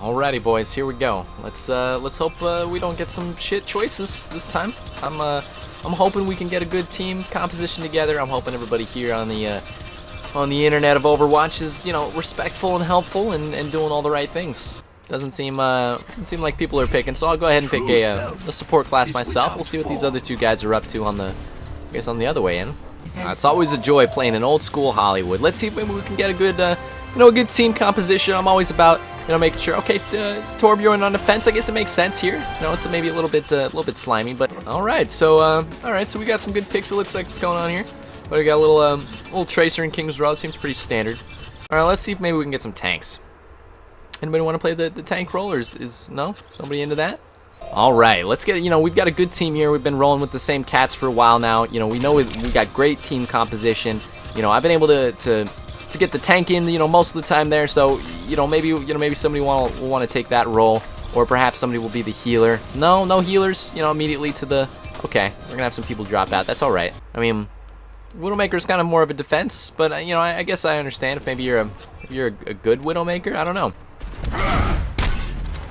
Alrighty, boys, here we go. Let's hope we don't get some shit choices this time. I'm hoping we can get a good team composition together. I'm hoping everybody here on the internet of Overwatch is, respectful and helpful and doing all the right things. Doesn't seem like people are picking, so I'll go ahead and pick a support class myself. We'll see what these other two guys are up to on the other way in. It's always a joy playing in old school Hollywood. Let's see if maybe we can get a good a good team composition. I'm always about making sure. Okay, Torbjorn on defense. I guess it makes sense here. It's maybe a little bit slimy, but all right. So so we got some good picks. It looks like what's going on here. But we got a little Tracer in King's Row. It seems pretty standard. All right, let's see if maybe we can get some tanks. Anybody want to play the tank role, or is somebody into that? All right, let's get we've got a good team here. We've been rolling with the same cats for a while now. We know we got great team composition. I've been able to get the tank in most of the time there. So maybe somebody will want to take that role, or perhaps somebody will be the healer. No healers. Immediately to the. Okay, we're gonna have some people drop out. That's all right. I mean, Widowmaker's kind of more of a defense, but I guess I understand if maybe you're a good Widowmaker. I don't know.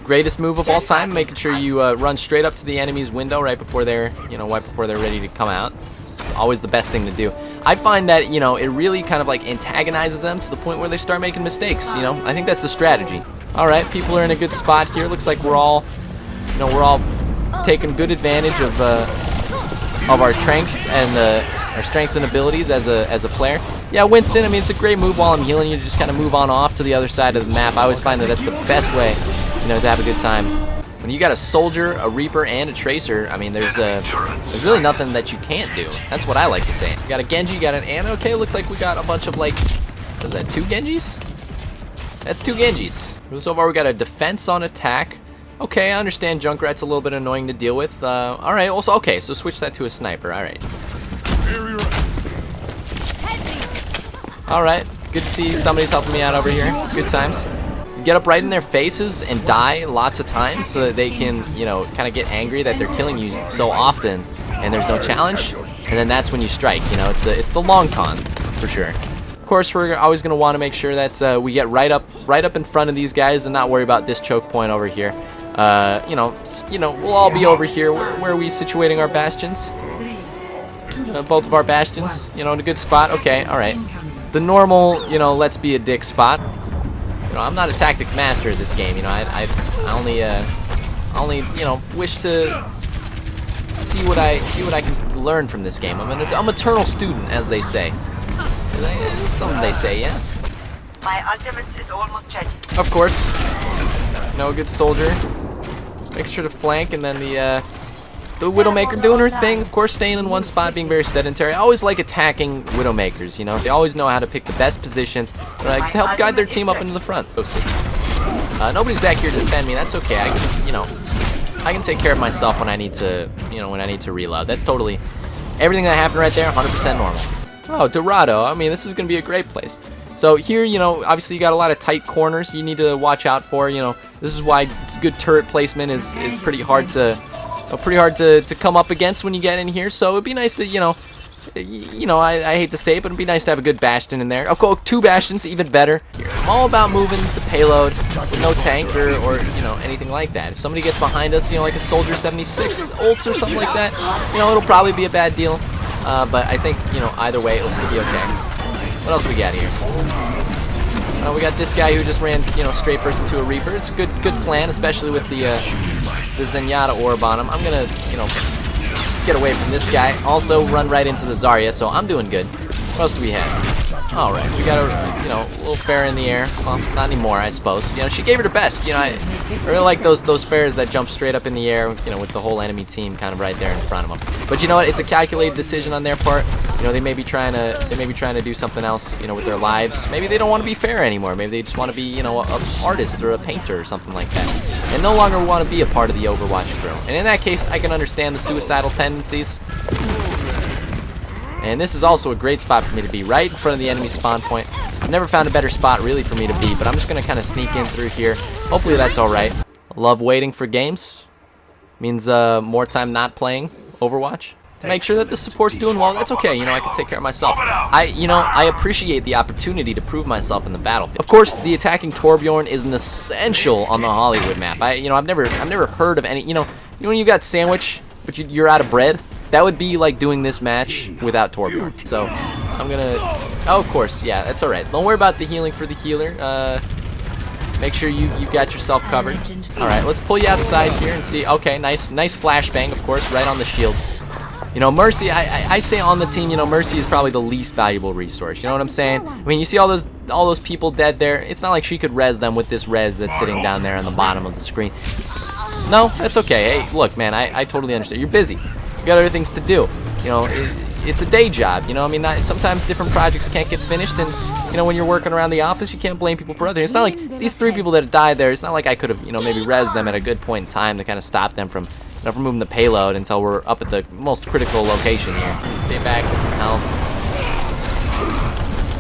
Greatest move of all time, making sure you run straight up to the enemy's window right before they're ready to come out. It's always the best thing to do. I find that it really kind of like antagonizes them to the point where they start making mistakes. I think that's the strategy. All right, people are in a good spot here. Looks like we're all taking good advantage of our strengths and abilities as a player. Yeah, Winston, I mean, it's a great move while I'm healing. You just kind of move on off to the other side of the map. I always find that that's the best way, to have a good time. When you got a Soldier, a Reaper, and a Tracer, I mean, there's really nothing that you can't do. That's what I like to say. You got a Genji, you got an Ana. Okay, looks like we got a bunch of, what is that, 2 Genjis? That's 2 Genjis. So far, we got a defense on attack. Okay, I understand Junkrat's a little bit annoying to deal with. All right, also, okay, so switch that to a sniper. All right. All right, good to see somebody's helping me out over here. Good times. Get up right in their faces and die lots of times so that they can, kind of get angry that they're killing you so often and there's no challenge. And then that's when you strike. It's the long con for sure. Of course, we're always going to want to make sure that we get right up in front of these guys and not worry about this choke point over here. We'll all be over here. Where are we situating our bastions? Both of our bastions, in a good spot. Okay, all right. The normal, let's be a dick spot. I'm not a tactic master at this game. I only wish to see what I can learn from this game. I'm an eternal student, as they say. Something they say, yeah. My ultimate is almost ready. Of course. A good soldier. Make sure to flank, and then the Widowmaker doing her thing. Of course, staying in one spot, being very sedentary. I always like attacking Widowmakers. They always know how to pick the best positions to help guide their team up into the front. Nobody's back here to defend me. That's okay. I can take care of myself when I need to reload. That's totally everything that happened right there. 100% normal. Oh, Dorado. I mean, this is gonna be a great place. So here, obviously you got a lot of tight corners you need to watch out for. This is why good turret placement is pretty hard to come up against when you get in here. So it'd be nice to, I hate to say it, but it'd be nice to have a good bastion in there. Of course, 2 bastions, even better. I'm all about moving the payload with no tank or anything like that. If somebody gets behind us, like a Soldier 76 ults or something like that, it'll probably be a bad deal. But I think, either way, it'll still be okay. What else we got here? We got this guy who just ran, straight first into a Reaper. It's a good plan, especially with the Zenyatta orb on him. I'm gonna, get away from this guy. Also, run right into the Zarya, so I'm doing good. What else do we have? All right, we got a, little Pharah in the air. Well, not anymore, I suppose. She gave it her best. I really like those Pharahs that jump straight up in the air, with the whole enemy team kind of right there in front of them. But you know what? It's a calculated decision on their part. They may be trying to do something else, with their lives. Maybe they don't want to be Pharah anymore. Maybe they just want to be, an artist or a painter or something like that, and no longer want to be a part of the Overwatch crew. And in that case, I can understand the suicidal tendencies. And this is also a great spot for me to be, right in front of the enemy spawn point. I've never found a better spot really for me to be, but I'm just going to kind of sneak in through here. Hopefully that's all right. I love waiting for games. Means more time not playing Overwatch. to make sure that the support's doing well. That's okay, you know, I can take care of myself. I appreciate the opportunity to prove myself in the battlefield. Of course, the attacking Torbjorn is an essential on the Hollywood map. I've never heard of any, you know when you got sandwich, but you're out of bread? That would be like doing this match without Torbjorn. So, I'm gonna, oh, of course, yeah, that's alright. Don't worry about the healing for the healer. Make sure you got yourself covered. Alright, let's pull you outside here and see. Okay, nice flashbang, of course, right on the shield. You know, Mercy, I say on the team, you know, Mercy is probably the least valuable resource. You know what I'm saying? I mean, you see all those people dead there. It's not like she could res them with this res that's sitting down there on the bottom of the screen. No, that's okay. Hey, look, man, I totally understand. You're busy. You got other things to do. You know, it's a day job. You know, I mean, sometimes different projects can't get finished, and you know, when you're working around the office, you can't blame people for other things. It's not like these 3 people that died there. It's not like I could have, you know, maybe res them at a good point in time to kind of stop them from, you know, from moving the payload until we're up at the most critical location here. Stay back, get some health.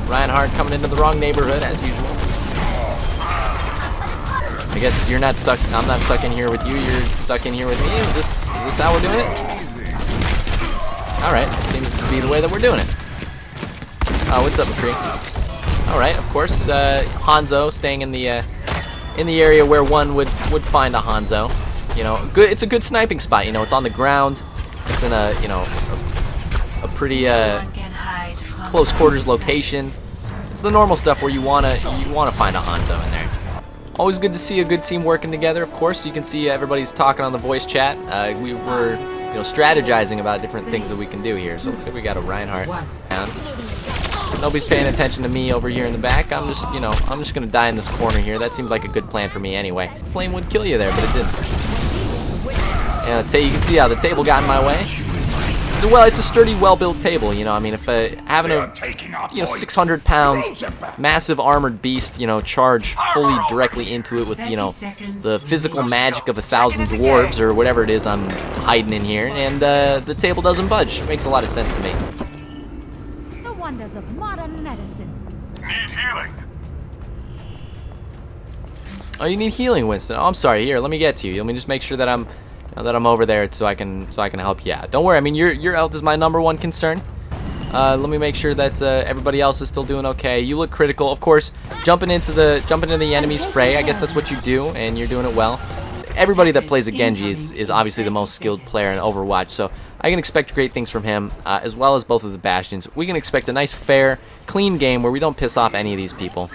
Reinhardt coming into the wrong neighborhood as usual. I guess you're not stuck. I'm not stuck in here with you. You're stuck in here with me. Is this how we're doing it? All right, seems to be the way that we're doing it. What's up, McCree? All right, of course, Hanzo staying in the area where one would find a Hanzo. You know, good. It's a good sniping spot. You know, it's on the ground. It's in a, you know, a pretty close quarters location. It's the normal stuff where you wanna find a Hanzo in there. Always good to see a good team working together. Of course, you can see everybody's talking on the voice chat. We were, you know, strategizing about different things that we can do here. So it looks like we got a Reinhardt down. Nobody's paying attention to me over here in the back. I'm just gonna die in this corner here. That seemed like a good plan for me anyway. Flame would kill you there, but it didn't. And you can see how the table got in my way. So, well, it's a sturdy, well-built table. You know, I mean, if having a 600-pound massive armored beast, you know, charge fully directly into it with, you know, the physical magic of 1,000 dwarves or whatever it is I'm hiding in here, and the table doesn't budge. It makes a lot of sense to me. The wonders of modern medicine. Need healing. Oh, you need healing, Winston. Oh, I'm sorry. Here, let me get to you. Let me just make sure that I'm over there so I can help you out. Don't worry. I mean, your health is my #1 concern. Let me make sure that everybody else is still doing okay. You look critical, of course. Jumping into the enemy's fray. I guess that's what you do, and you're doing it well. Everybody that plays a Genji is obviously the most skilled player in Overwatch, so I can expect great things from him, as well as both of the Bastions. We can expect a nice, fair, clean game where we don't piss off any of these people.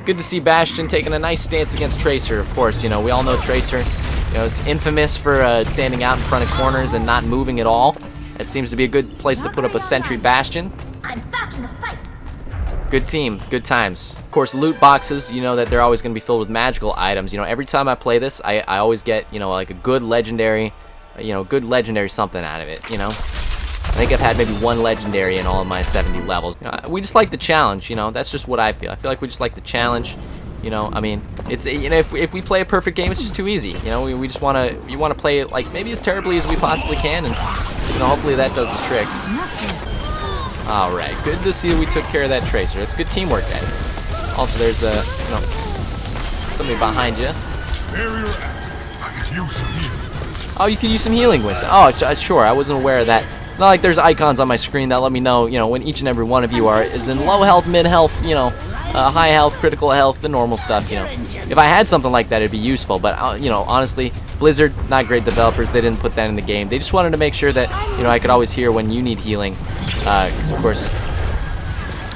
Good to see Bastion taking a nice stance against Tracer, of course. You know, we all know Tracer, you know, is infamous for standing out in front of corners and not moving at all. That seems to be a good place to put up a sentry Bastion. I'm back in the fight. Good team, good times. Of course, loot boxes, you know that they're always going to be filled with magical items. You know, every time I play this, I always get, you know, like a good legendary something out of it, you know. I think I've had maybe 1 legendary in all of my 70 levels. You know, we just like the challenge, you know. That's just what I feel. I feel like we just like the challenge. You know, I mean, it's, you know, if we play a perfect game, it's just too easy. You know, we just want to play it like maybe as terribly as we possibly can, and you know, hopefully that does the trick. All right, good to see that we took care of that Tracer. It's good teamwork, guys. Also, there's you know, somebody behind you. Barrier active. I could use some healing. Oh, you can use some healing, Winston. Oh, sure. I wasn't aware of that. It's not like there's icons on my screen that let me know, you know, when each and every one of you is in low health, mid health, you know, high health, critical health, the normal stuff, you know. If I had something like that, it'd be useful. But, you know, honestly, Blizzard, not great developers. They didn't put that in the game. They just wanted to make sure that, you know, I could always hear when you need healing. Because, of course,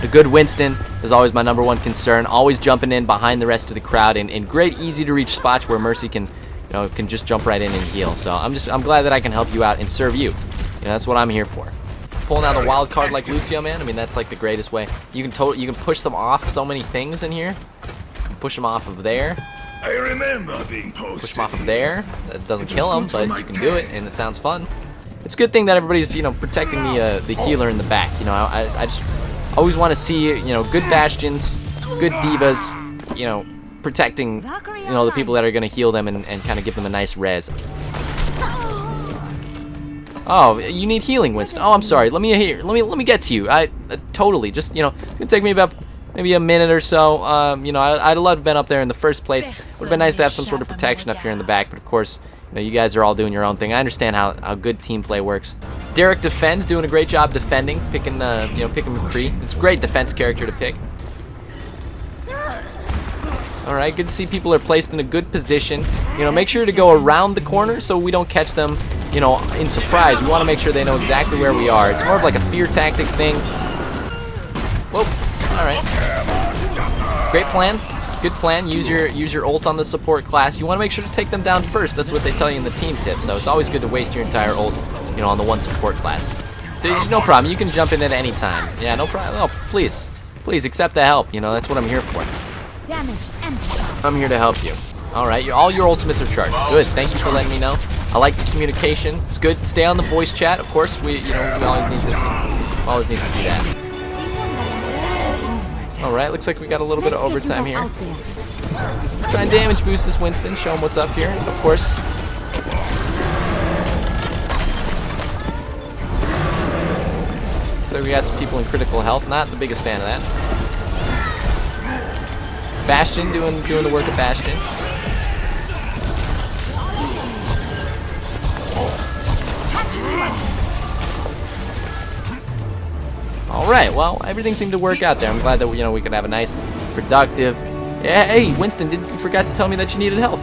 a good Winston is always my #1 concern. Always jumping in behind the rest of the crowd in great, easy-to-reach spots where Mercy can just jump right in and heal. So I'm glad that I can help you out and serve you. You know, that's what I'm here for. Pulling out a wild card like Lucio, man. I mean, that's like the greatest way. You can push them off so many things in here. You can push them off of there. I remember being posted. Push them off of there. That doesn't kill them, but you can do it, and it sounds fun. It's a good thing that everybody's, you know, protecting the healer in the back. You know, I just always want to see, you know, good Bastions, good Divas, you know, protecting, you know, the people that are going to heal them and kind of give them a nice res. Oh, you need healing, Winston. Oh, I'm sorry. Let me get to you. Totally. Just, you know, it's gonna take me about maybe a minute or so. You know, I'd love to have been up there in the first place. Would have been nice to have some sort of protection up here in the back, but of course, You know, you guys are all doing your own thing. I understand how good team play works. Derek defends, doing a great job defending, picking picking McCree. It's a great defense character to pick. All right, good to see people are placed in a good position. You know, make sure to go around the corner so we don't catch them, you know, in surprise. We want to make sure they know exactly where we are. It's more of like a fear tactic thing. Whoa. All right. Great plan. Good plan. Use your ult on the support class. You want to make sure to take them down first. That's what they tell you in the team tip. So it's always good to waste your entire ult, you know, on the one support class. No problem. You can jump in at any time. Yeah, no problem. Oh, please accept the help. You know, that's what I'm here for. Damage and I'm here to help you. All right, all your ultimates are charged. Good. Thank you for letting me know. I like the communication. It's good. Stay on the voice chat, of course. We always need to see that. All right, looks like we got a little bit of overtime here. Try and damage boost this Winston. Show him what's up here, of course. So we got some people in critical health. Not the biggest fan of that. Bastion doing the work of Bastion. All right, well, everything seemed to work out there. I'm glad that we could have a nice, productive. Yeah, hey, Winston, you forgot to tell me that you needed health.